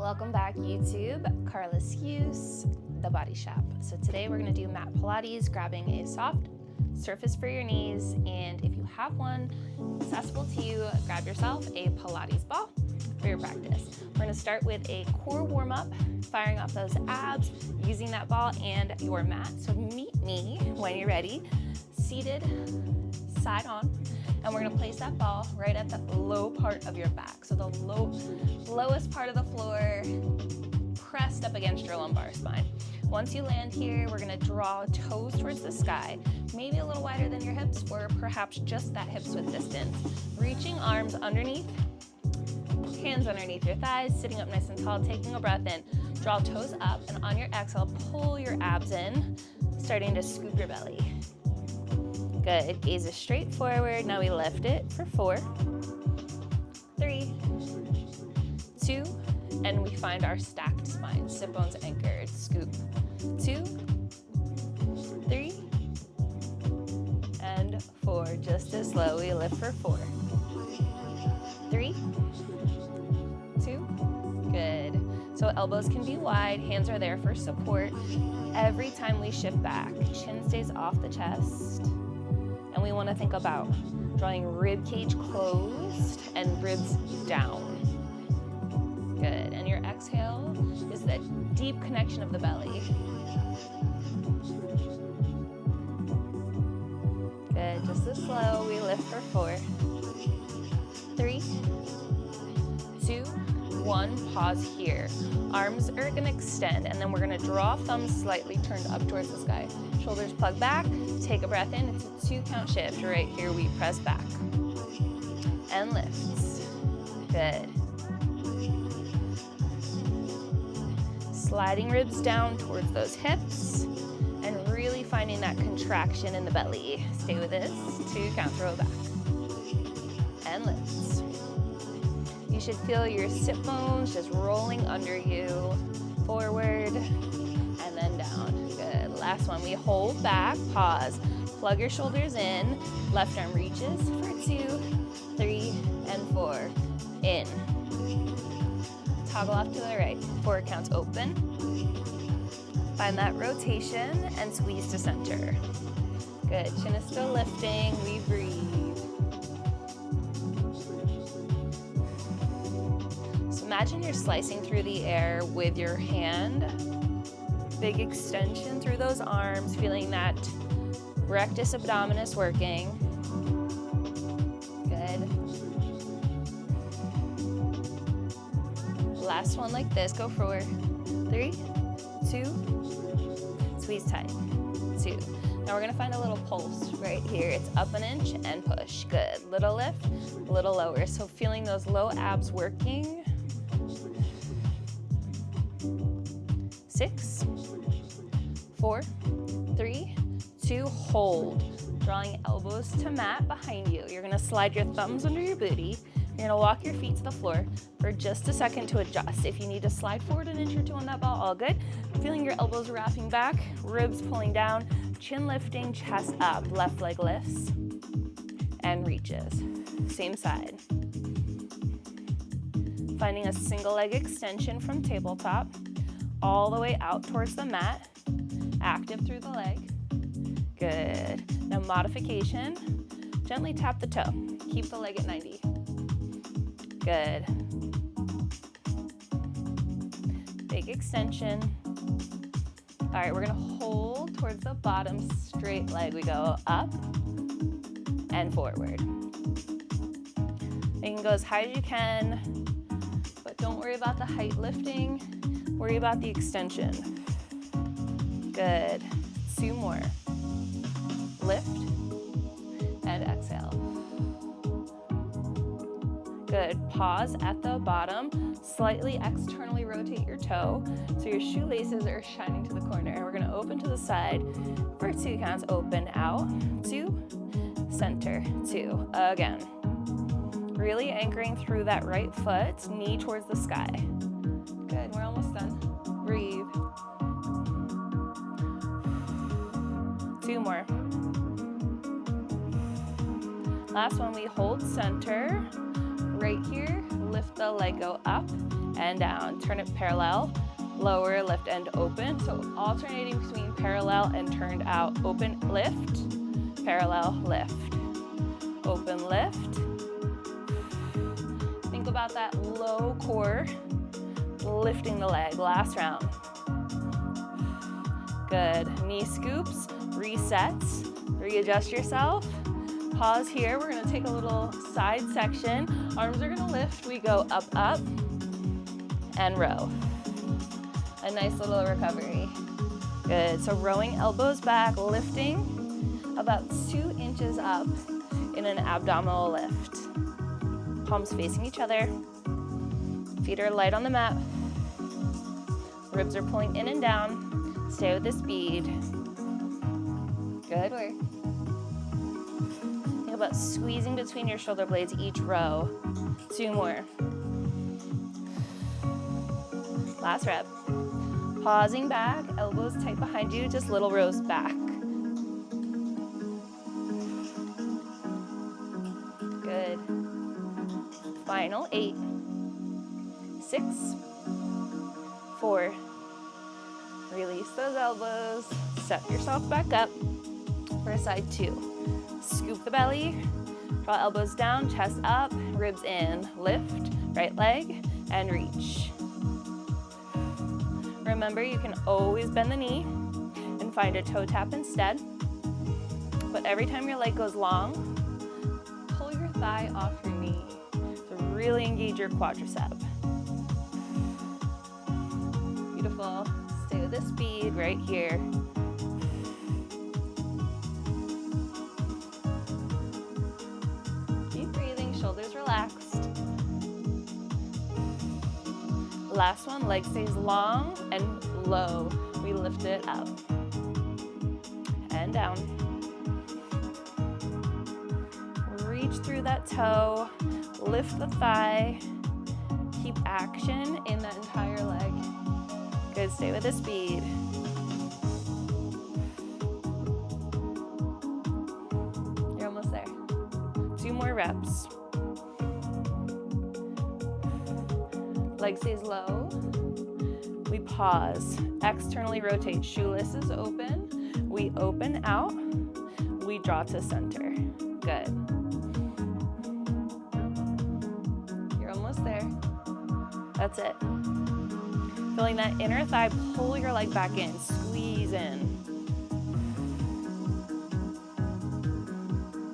Welcome back, YouTube. Carla Skeuse, The Body Shop. So today we're going to do mat Pilates, grabbing a soft surface for your knees, and if you have one accessible to you, grab yourself a Pilates ball for your practice. We're going to start with a core warm-up, firing off those abs, using that ball and your mat. So meet me when you're ready, seated, side on, and we're going to place that ball right at the low part of your back. So the lowest part of the floor, pressed up against your lumbar spine. Once you land here, we're going to draw toes towards the sky, maybe a little wider than your hips, or perhaps just that hips width distance. Reaching arms underneath, hands underneath your thighs, sitting up nice and tall, taking a breath in. Draw toes up, and on your exhale, pull your abs in, starting to scoop your belly. Good, gaze is straight forward. Now we lift it for 4, 3, 2, and we find our stacked spine, sit bones anchored, scoop. 2, 3, and 4. Just as slow, we lift for 4, 3, 2, good. So elbows can be wide, hands are there for support. Every time we shift back, chin stays off the chest. And we want to think about drawing rib cage closed and ribs down. Good. And your exhale is that deep connection of the belly. Good. Just as slow. We lift for 4, 3, 2, 1. Pause here. Arms are going to extend, and then we're going to draw thumbs slightly turned up towards the sky. Shoulders plug back. Take a breath in. It's a 2-count shift. Right here, we press back and lift. Good. Sliding ribs down towards those hips and really finding that contraction in the belly. Stay with this. 2 counts, roll back and lift. You should feel your sit bones just rolling under you, forward and then down. Good. Last one. We hold back, pause, plug your shoulders in, left arm reaches for 2, 3, and 4. In. Toggle off to the right. 4 counts, open. Find that rotation and squeeze to center. Good. Chin is still lifting. We breathe. So imagine you're slicing through the air with your hand. Big extension through those arms, feeling that rectus abdominis working. Good. Last one like this. Go forward. 3, 2, squeeze tight. 2. Now we're going to find a little pulse right here. It's up an inch and push. Good. Little lift, little lower. So feeling those low abs working. 6, 4, 3, 2, hold. Drawing elbows to mat behind you. You're going to slide your thumbs under your booty. You're going to walk your feet to the floor for just a second to adjust. If you need to slide forward an inch or 2 on that ball, all good. Feeling your elbows wrapping back, ribs pulling down, chin lifting, chest up. Left leg lifts and reaches. Same side. Finding a single leg extension from tabletop all the way out towards the mat. Active through the leg. Good. Now modification. Gently tap the toe. Keep the leg at 90. Good. Big extension. All right, we're gonna hold towards the bottom straight leg. We go up and forward. You can go as high as you can, but don't worry about the height lifting. Worry about the extension. Good. 2 more. Lift and exhale. Good. Pause at the bottom. Slightly externally rotate your toe so your shoelaces are shining to the corner. We're going to open to the side for 2 counts. Open out. 2. Center. 2. Again. Really anchoring through that right foot. Knee towards the sky. Good. We're almost done. Breathe. 2 more. Last one, we hold center. Right here, lift the leg, go up and down. Turn it parallel, lower, lift, and open. So alternating between parallel and turned out. Open, lift, parallel, lift. Open, lift. Think about that low core, lifting the leg. Last round. Good. Knee scoops, resets, readjust yourself. Pause here. We're gonna take a little side section. Arms are gonna lift. We go up, up, and row. A nice little recovery. Good. So rowing elbows back, lifting about 2 inches up in an abdominal lift. Palms facing each other. Feet are light on the mat. Ribs are pulling in and down. Stay with the speed. Good work. Think about squeezing between your shoulder blades each row. 2 more. Last rep. Pausing back, elbows tight behind you, just little rows back. Good. Final 8, 6, 4. Release those elbows. Set yourself back up for side 2. Scoop the belly, draw elbows down, chest up, ribs in. Lift, right leg, and reach. Remember, you can always bend the knee and find a toe tap instead. But every time your leg goes long, pull your thigh off your knee to really engage your quadricep. Beautiful. Stay with the speed right here. Keep breathing, shoulders relaxed. Last one, leg stays long and low. We lift it up and down. Reach through that toe, lift the thigh. Keep action in that entire leg. Good, stay with the speed. You're almost there. 2 more reps. Leg stays low. We pause. Externally rotate. Shoelaces open. We open out. We draw to center. Good. You're almost there. That's it. Feeling that inner thigh, pull your leg back in. Squeeze in.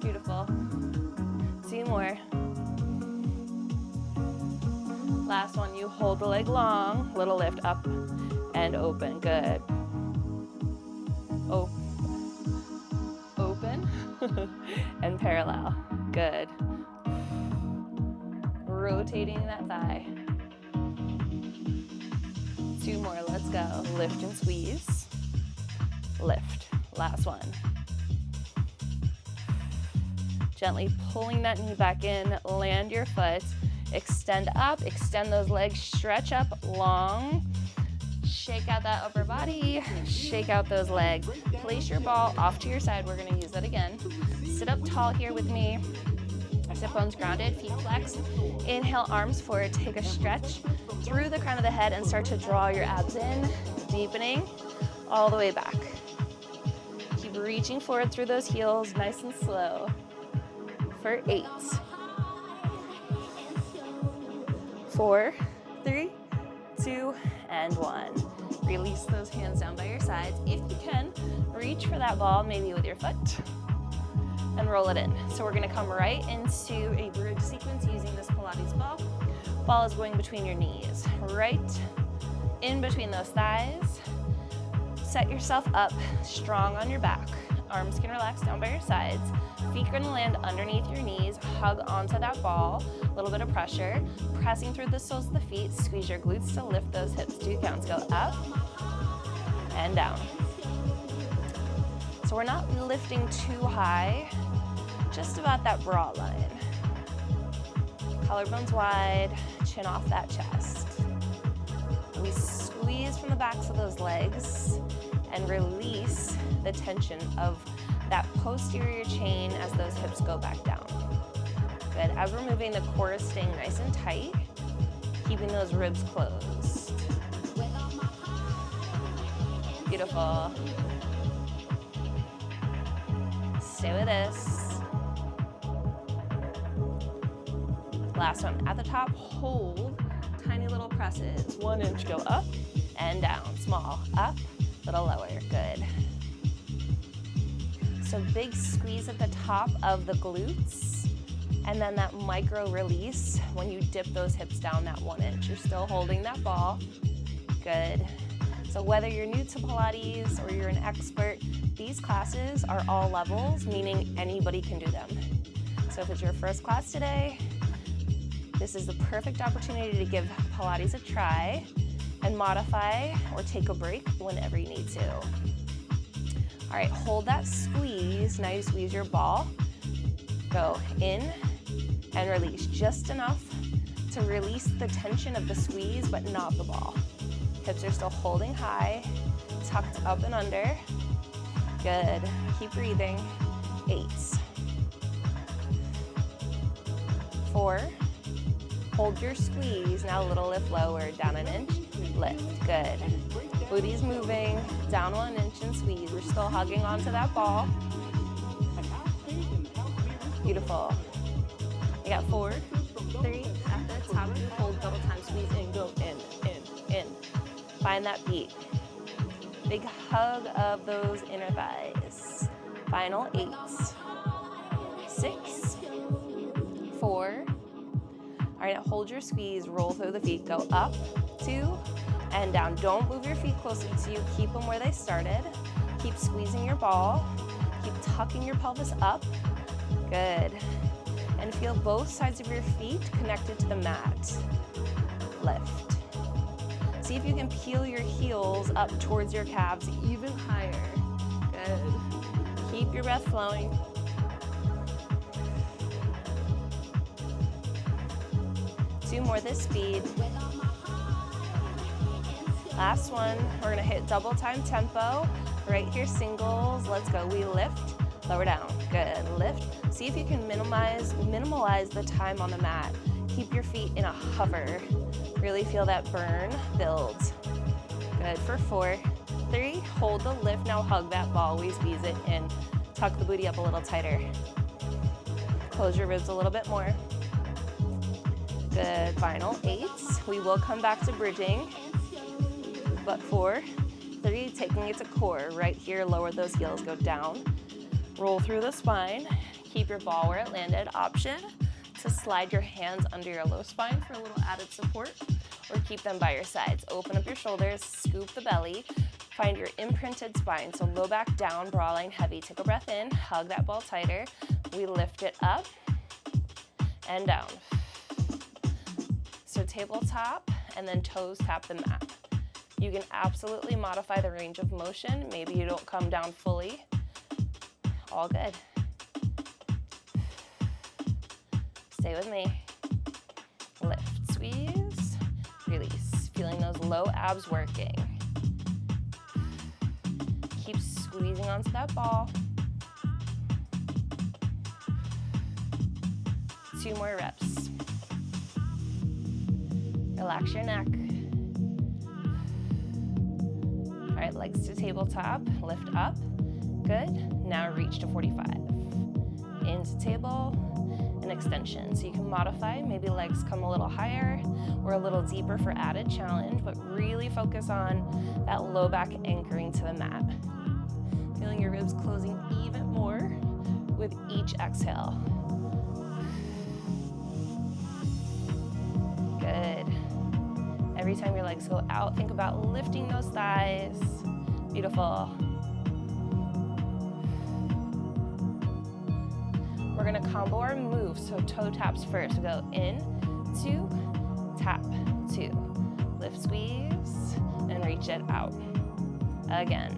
Beautiful. 2 more. Last one, you hold the leg long, little lift up and open. Good. Open and parallel. Good. Rotating that thigh. 2 more, let's go. Lift and squeeze. Lift. Last one. Gently pulling that knee back in, land your foot. Extend up, extend those legs, stretch up long. Shake out that upper body, shake out those legs. Place your ball off to your side. We're gonna use that again. Sit up tall here with me. Sit bones grounded, feet flexed. Inhale, arms forward, take a stretch through the crown of the head and start to draw your abs in, deepening all the way back. Keep reaching forward through those heels, nice and slow. For 8. 4, 3, 2, and 1. Release those hands down by your sides. If you can, reach for that ball, maybe with your foot, and roll it in. So we're gonna come right into a bridge sequence using this Pilates ball. Ball is going between your knees, right in between those thighs. Set yourself up strong on your back. Arms can relax down by your sides. Feet are gonna land underneath your knees. Hug onto that ball. A little bit of pressure. Pressing through the soles of the feet. Squeeze your glutes to lift those hips. 2 counts. Go up and down. So we're not lifting too high. Just about that bra line. Collarbones wide. Chin off that chest. We squeeze from the backs of those legs and release the tension of that posterior chain as those hips go back down. Good. As we're moving, the core is staying nice and tight, keeping those ribs closed. Beautiful. Stay with this. Last one. At the top, hold tiny little presses. 1 inch, go up and down. Small, up, little lower. Good. So big squeeze at the top of the glutes, and then that micro release when you dip those hips down that 1 inch. You're still holding that ball. Good. So whether you're new to Pilates or you're an expert, these classes are all levels, meaning anybody can do them. So if it's your first class today, this is the perfect opportunity to give Pilates a try and modify or take a break whenever you need to. All right, hold that squeeze. Now you squeeze your ball. Go in and release, just enough to release the tension of the squeeze, but not the ball. Hips are still holding high, tucked up and under. Good, keep breathing. 8, 4, hold your squeeze. Now a little lift lower, down 1 inch, lift, good. Booty's moving, down 1 inch and squeeze. We're still hugging onto that ball. Beautiful. You got 4, 3, at the top, you hold double time, squeeze in, go in. Find that beat. Big hug of those inner thighs. Final 8, 6, 4. All right, now hold your squeeze, roll through the feet, go up, 2, and down. Don't move your feet closer to you, keep them where they started. Keep squeezing your ball, keep tucking your pelvis up. Good. And feel both sides of your feet connected to the mat. Lift. See if you can peel your heels up towards your calves even higher. Good. Keep your breath flowing. Two more this speed. Last one, we're gonna hit double time tempo. Right here, singles, let's go. We lift, lower down, good, lift. See if you can minimalize the time on the mat. Keep your feet in a hover. Really feel that burn build. Good, for 4, 3, hold the lift, now hug that ball, we squeeze it in. Tuck the booty up a little tighter. Close your ribs a little bit more. Good, final 8. We will come back to bridging, but 4, 3, taking it to core. Right here, lower those heels, go down. Roll through the spine. Keep your ball where it landed. Option to slide your hands under your low spine for a little added support, or keep them by your sides. Open up your shoulders, scoop the belly, find your imprinted spine. So low back down, bra line heavy. Take a breath in, hug that ball tighter. We lift it up and down. So tabletop and then toes tap the mat. You can absolutely modify the range of motion. Maybe you don't come down fully. All good. Stay with me. Lift, squeeze, release. Feeling those low abs working. Keep squeezing onto that ball. 2 more reps. Relax your neck. All right, legs to tabletop, lift up. Good. Now reach to 45. Into table and extension. So you can modify, maybe legs come a little higher or a little deeper for added challenge, but really focus on that low back anchoring to the mat. Feeling your ribs closing even more with each exhale. Good. Every time your legs go out, think about lifting those thighs. Beautiful. We're gonna combo our moves, so toe taps first. Go in, 2, tap, 2. Lift, squeeze, and reach it out. Again.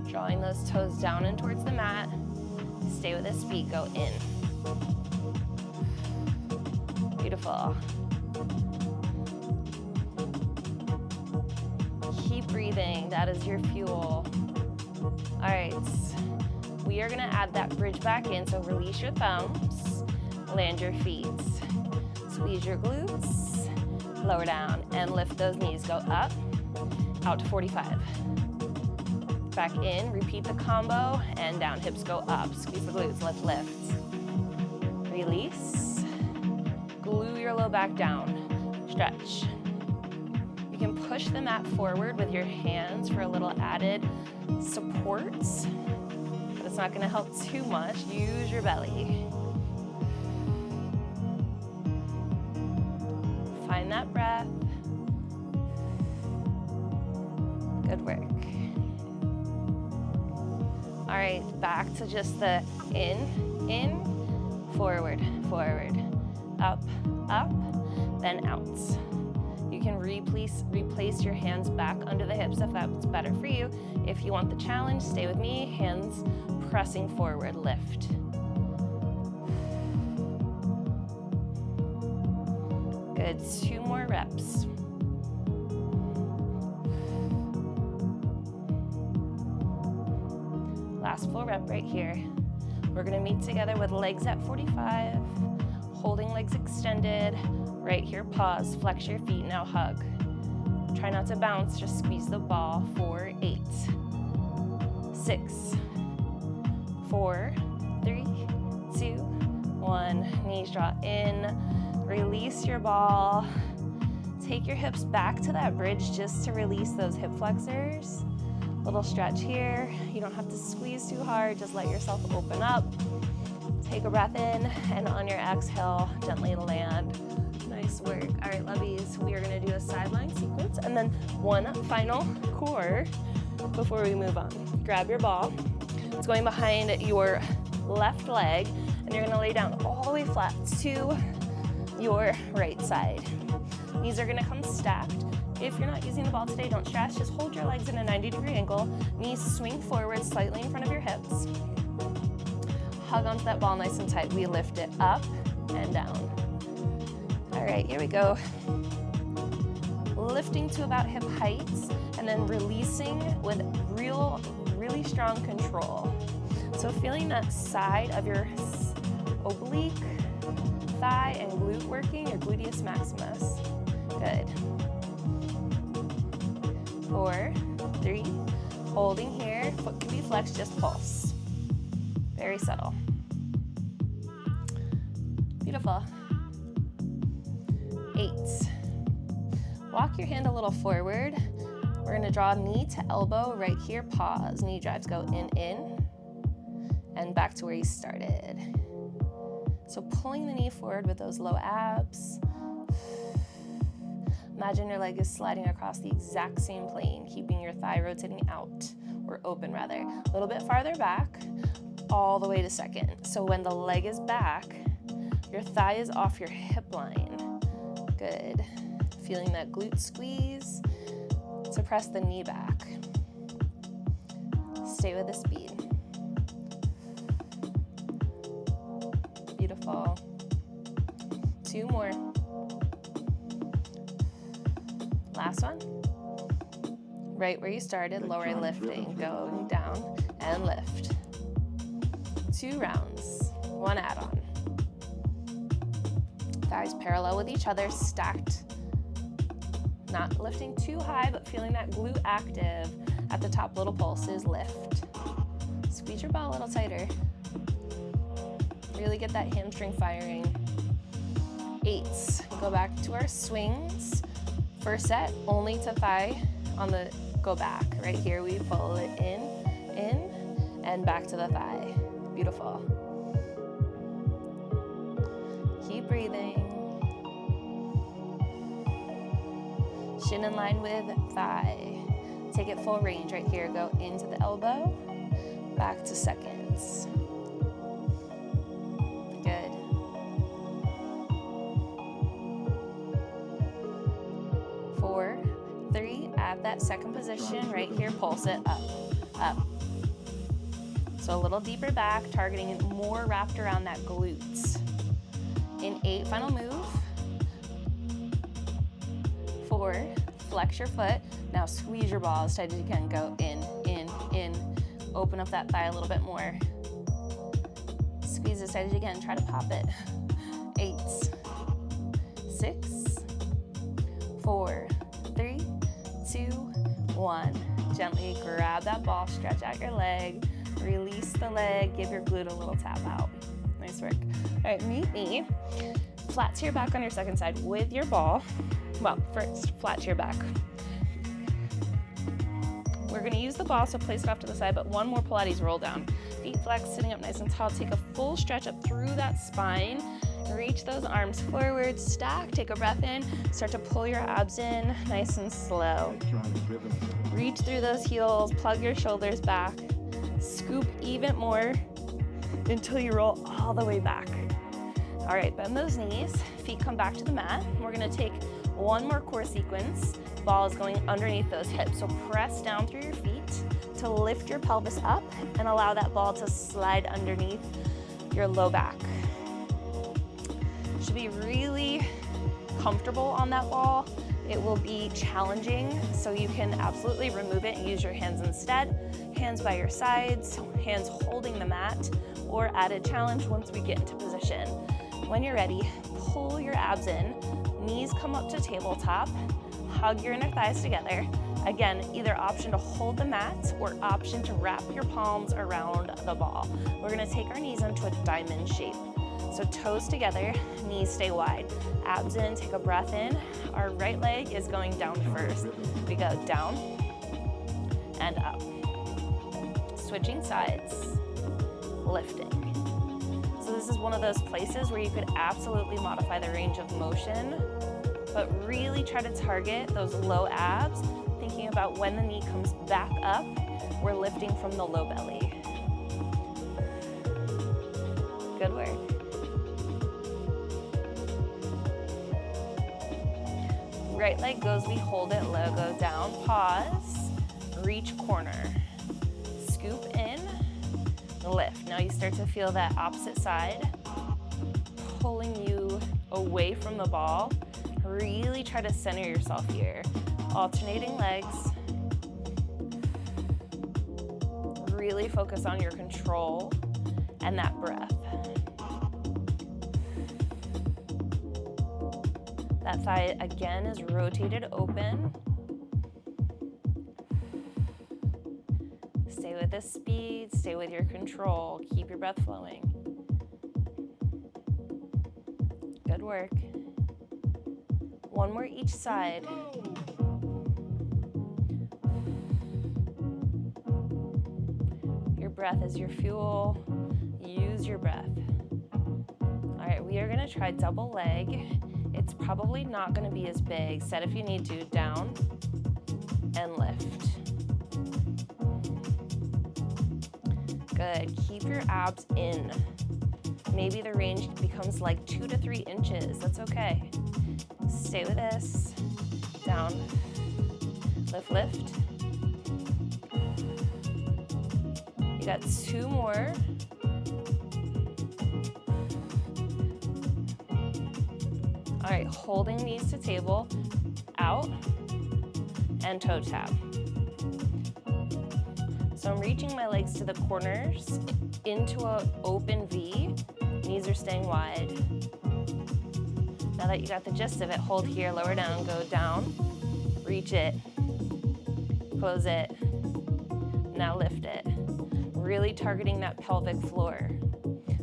Drawing those toes down and towards the mat. Stay with this feet, go in. Beautiful. Keep breathing, that is your fuel. All right, we are gonna add that bridge back in, so release your thumbs, land your feet. Squeeze your glutes, lower down, and lift those knees. Go up, out to 45. Back in, repeat the combo, and down. Hips go up, squeeze the glutes, lift, lift. Release, glue your low back down, stretch. You can push the mat forward with your hands for a little added support, but it's not gonna help too much. Use your belly. Find that breath. Good work. All right, back to just the in, forward, forward, up, then out. You can replace your hands back under the hips if that's better for you. If you want the challenge, stay with me. Hands pressing forward, lift. Good, 2 more reps. Last full rep right here. We're gonna meet together with legs at 45, holding legs extended. Right here, pause, flex your feet, now hug. Try not to bounce, just squeeze the ball. 4, 8, 6, 4, 3, 2, 1. Knees draw in, release your ball. Take your hips back to that bridge just to release those hip flexors. Little stretch here. You don't have to squeeze too hard, just let yourself open up. Take a breath in, and on your exhale, gently land. Nice work. All right, lovies, we are gonna do a sideline sequence and then one final core before we move on. Grab your ball. It's going behind your left leg, and you're gonna lay down all the way flat to your right side. Knees are gonna come stacked. If you're not using the ball today, don't stress. Just hold your legs in a 90-degree angle. Knees swing forward slightly in front of your hips. Hug onto that ball nice and tight. We lift it up and down. All right, here we go. Lifting to about hip height and then releasing with really strong control. So feeling that side of your oblique, thigh, and glute working, your gluteus maximus. Good. 4, 3, holding here. Foot can be flexed, just pulse. Very subtle. Beautiful. 8. Walk your hand a little forward. We're gonna draw knee to elbow right here, pause. Knee drives go in, and back to where you started. So pulling the knee forward with those low abs. Imagine your leg is sliding across the exact same plane, keeping your thigh rotating out, or open rather. A little bit farther back, all the way to second. So when the leg is back, your thigh is off your hip line. Good. Feeling that glute squeeze to press the knee back. Stay with the speed. Beautiful. 2 more. Last one. Right where you started, lower lifting. Go down and lift. 2 rounds, 1 add-on. Thighs parallel with each other, stacked. Not lifting too high, but feeling that glute active at the top. Little pulses, lift. Squeeze your ball a little tighter. Really get that hamstring firing. 8. Go back to our swings. First set, only to thigh on the go back. Right here, we pull it in, and back to the thigh. Beautiful. Keep breathing. Shin in line with thigh. Take it full range right here. Go into the elbow, back to seconds. Good. 4, 3, at that second position right here, pulse it up, up. So a little deeper back, targeting more wrapped around that glutes. In 8, final move. 4, flex your foot. Now squeeze your ball as tight as you can. Go in. Open up that thigh a little bit more. Squeeze as tight as you can. Try to pop it. 8, 1. Gently grab that ball, stretch out your leg, release the leg, give your glute a little tap out. Nice work. All right, meet me. Flat to your back on your second side with your ball. Well, first, flat to your back. We're gonna use the ball, so place it off to the side, but one more Pilates roll down. Feet flexed, sitting up nice and tall. Take a full stretch up through that spine. Reach those arms forward, stack, take a breath in. Start to pull your abs in, nice and slow. Reach through those heels, plug your shoulders back. Scoop even more until you roll all the way back. All right, bend those knees, feet come back to the mat. We're gonna take one more core sequence. Ball is going underneath those hips, so press down through your feet to lift your pelvis up and allow that ball to slide underneath your low back. Should be really comfortable on that ball. It will be challenging, so you can absolutely remove it and use your hands instead. Hands by your sides, hands holding the mat, or added challenge once we get into position. When you're ready, pull your abs in, knees come up to tabletop, hug your inner thighs together. Again, either option to hold the mat or option to wrap your palms around the ball. We're gonna take our knees into a diamond shape. So toes together, knees stay wide. Abs in, take a breath in. Our right leg is going down first. We go down and up. Switching sides, lifting. So this is one of those places where you could absolutely modify the range of motion, but really try to target those low abs, thinking about when the knee comes back up, we're lifting from the low belly. Good work. Right leg goes, we hold it low, go down, pause, reach corner, scoop in, lift. Now you start to feel that opposite side pulling you away from the ball. Really try to center yourself here. Alternating legs. Really focus on your control and that breath. That thigh again is rotated open. Stay with the speed, stay with your control. Keep your breath flowing. Good work. One more each side. Your breath is your fuel. Use your breath. All right, we are gonna try double leg. It's probably not gonna be as big. Set if you need to, down and lift. Good, keep your abs in. Maybe the range becomes like 2 to 3 inches, that's okay. Stay with this, down, lift, lift. You got 2 more. All right, holding knees to table, out, and toe tap. So I'm reaching my legs to the corners into an open V. Knees are staying wide. Now that you got the gist of it, hold here, lower down, go down, reach it, close it, now lift it. Really targeting that pelvic floor.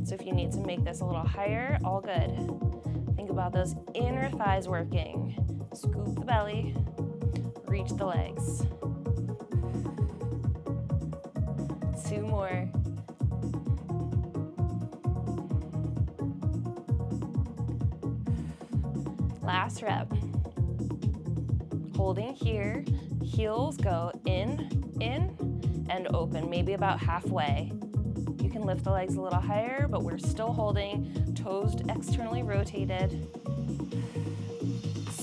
So if you need to make this a little higher, all good. Think about those inner thighs working. Scoop the belly, reach the legs. 2 more. Last rep. Holding here, heels go in, and open, maybe about halfway. You can lift the legs a little higher, but we're still holding, toes externally rotated.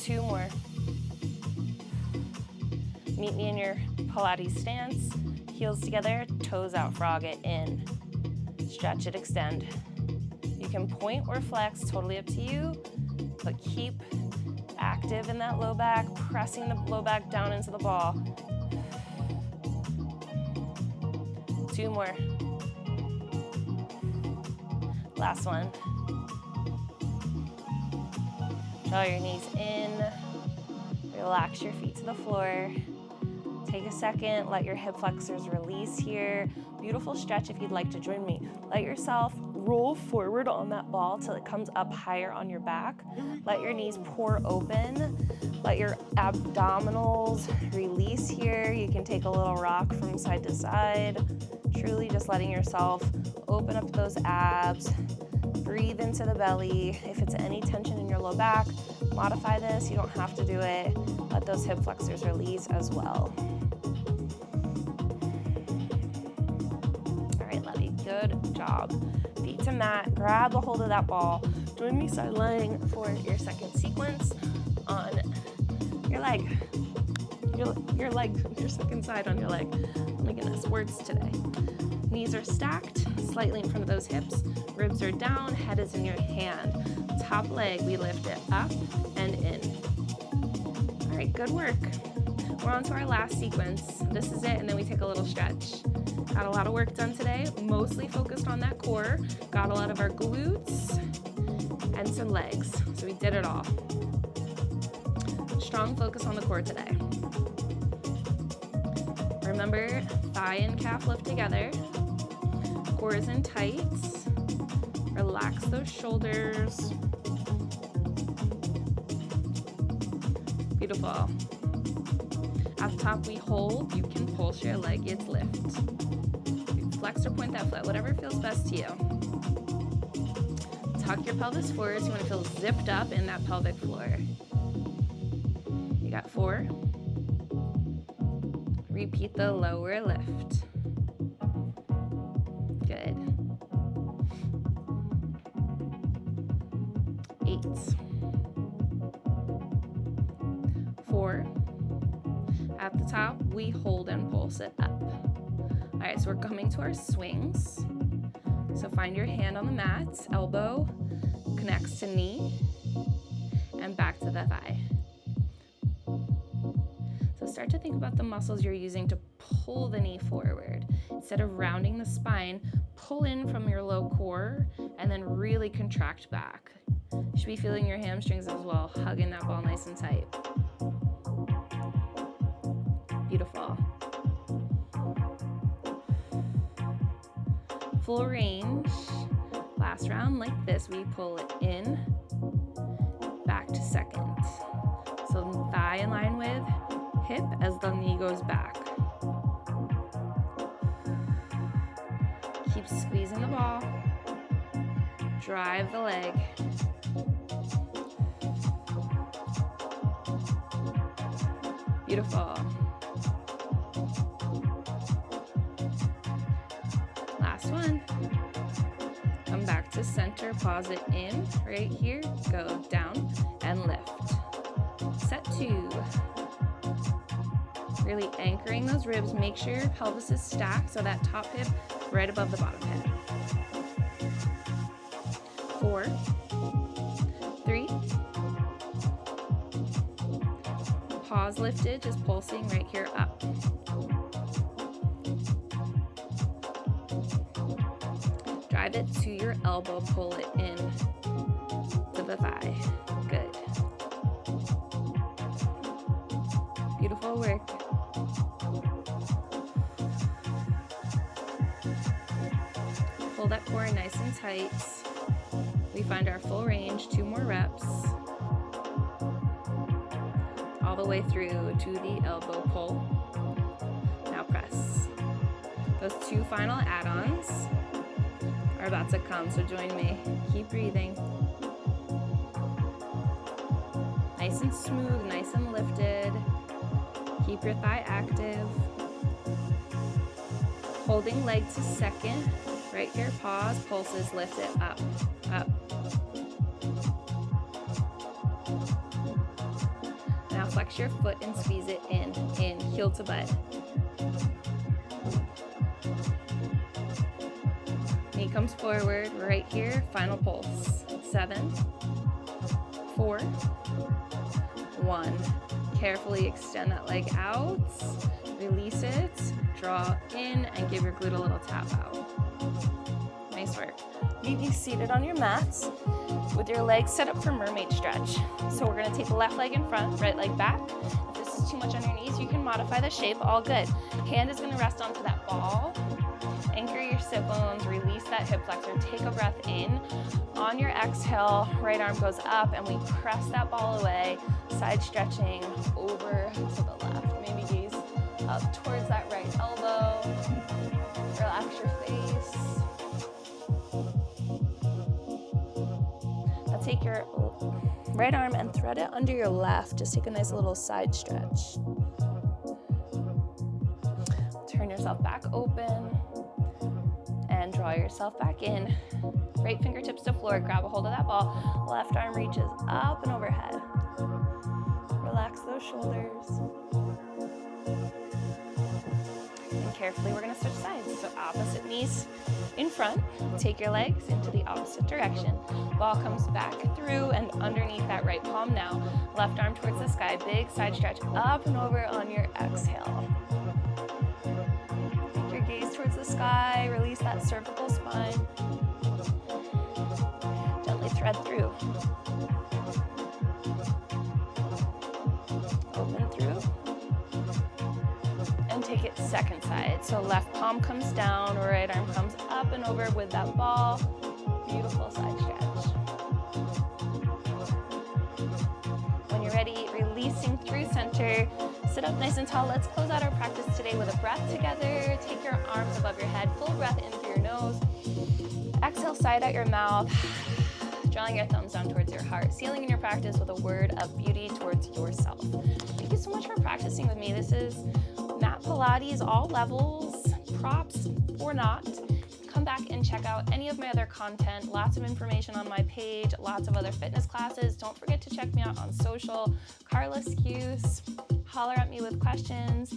2 more. Meet me in your Pilates stance. Heels together, toes out, frog it in. Stretch it, extend. You can point or flex, totally up to you, but keep active in that low back, pressing the low back down into the ball. 2 more. Last one. Draw your knees in. Relax your feet to the floor. Take a second, let your hip flexors release here. Beautiful stretch if you'd like to join me. Let yourself roll forward on that ball till it comes up higher on your back. Let your knees pour open. Let your abdominals release here. You can take a little rock from side to side. Truly just letting yourself open up those abs. Breathe into the belly. If it's any tension in your low back, modify this. You don't have to do it. Let those hip flexors release as well. All right, Levy, good job. Feet to mat, grab a hold of that ball. Join me side lying for your second sequence on your leg. Your leg, your second side on your leg. Oh my goodness, words today. Knees are stacked, slightly in front of those hips. Ribs are down, head is in your hand. Top leg, we lift it up and in. All right, good work. We're on to our last sequence. This is it, and then we take a little stretch. Got a lot of work done today, mostly focused on that core. Got a lot of our glutes and some legs, so we did it all. Strong focus on the core today. Remember, thigh and calf lift together. Core is in tight. Relax those shoulders. Beautiful. At the top, we hold. You can pulse your leg, it's lift. Flex or point that foot, whatever feels best to you. Tuck your pelvis forward so you want to feel zipped up in that pelvic floor. You got 4. Repeat the lower lift. Good. 8. 4. At the top, we hold and pulse it up. All right, so we're coming to our swings. So find your hand on the mat, elbow connects to knee, and back to the thigh. So start to think about the muscles you're using to pull the knee forward. Instead of rounding the spine, pull in from your low core and then really contract back. You should be feeling your hamstrings as well, hugging that ball nice and tight. Beautiful. Full range. Last round like this, we pull it in, back to second. So thigh in line with hip as the knee goes back. Keep squeezing the ball. Drive the leg. Beautiful. Last one. Come back to center, pause it in, right here, go down and lift. Set 2. Really anchoring those ribs. Make sure your pelvis is stacked so that top hip right above the bottom hip. 4, 3, pause lifted, just pulsing right here up. Drive it to your elbow, pull it in to the thigh. Good. Beautiful work. Pull that core nice and tight. We find our full range, 2 more reps. All the way through to the elbow pull. Now press. Those 2 final add-ons are about to come, so join me. Keep breathing. Nice and smooth, nice and lifted. Keep your thigh active. Holding leg to second. Right here, pause, pulses, lift it up, up. Now flex your foot and squeeze it in, heel to butt. Knee comes forward, right here, final pulse. 7, 4, 1. Carefully extend that leg out, release it, draw in, and give your glute a little tap out. Nice work. Leave you seated on your mats. with your legs set up for mermaid stretch. So we're gonna take the left leg in front, right leg back. If this is too much on your knees, you can modify the shape, all good. Hand is gonna rest onto that ball. Anchor your sit bones, release that hip flexor, take a breath in. On your exhale, right arm goes up and we press that ball away, side stretching over to the left. Maybe gaze up towards that right elbow. Relax your face. Now take your right arm and thread it under your left. Just take a nice little side stretch. Turn yourself back open and draw yourself back in. Right fingertips to floor, grab a hold of that ball. Left arm reaches up and overhead. Relax those shoulders. And carefully, we're gonna switch sides. So opposite knees in front. Take your legs into the opposite direction. Ball comes back through and underneath that right palm now. Left arm towards the sky. Big side stretch up and over on your exhale. Take your gaze towards the sky. Release that cervical spine. Gently thread through. Open through. And take it second side. So left palm comes down, right arm comes up and over with that ball. Beautiful side stretch. When you're ready, releasing through center. Sit up nice and tall. Let's close out our practice today with a breath together. Take your arms above your head. Full breath in through your nose. Exhale, side out your mouth. Drawing your thumbs down towards your heart. Sealing in your practice with a word of beauty towards yourself. Thank you so much for practicing with me. This is mat Pilates, all levels, props or not. Come back and check out any of my other content. Lots of information on my page, lots of other fitness classes. Don't forget to check me out on social, Carla Skeuse. Holler at me with questions.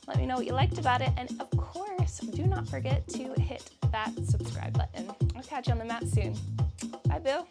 Let me know what you liked about it. And of course, do not forget to hit that subscribe button. I'll catch you on the mat soon. Bye, boo.